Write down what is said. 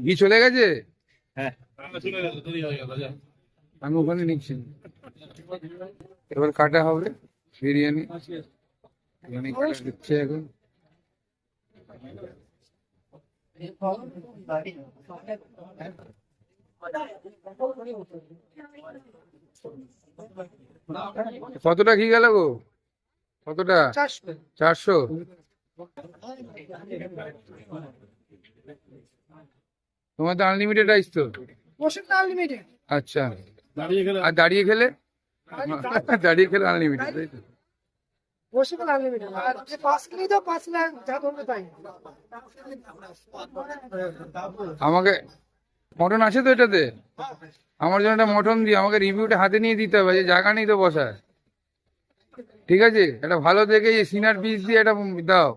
ঘি চলে গেছে? হ্যাঁ আমি ওখানে নিচ্ছি। এবার কাটা হবে বিরিয়ানি। বিরিয়ানি কাটা দিচ্ছে এখন। কতটা ঘি গেল গো? কতটা? 400। তোমার তো আনলিমিটেড রাইস তো? আচ্ছা, আর দাঁড়িয়ে খেলে? দাঁড়িয়ে খেলে আনলিমিটেড, তাই তো? আমাকে মটন আছে তো এটাতে? আমার জন্য একটা মটন দিয়ে, আমাকে রিভিউটা হাতে নিয়ে দিতে হবে, যে জায়গা নেই তো বসার। ঠিক আছে, একটা ভালো দেখে সিনার পিস দিয়ে এটা দাও।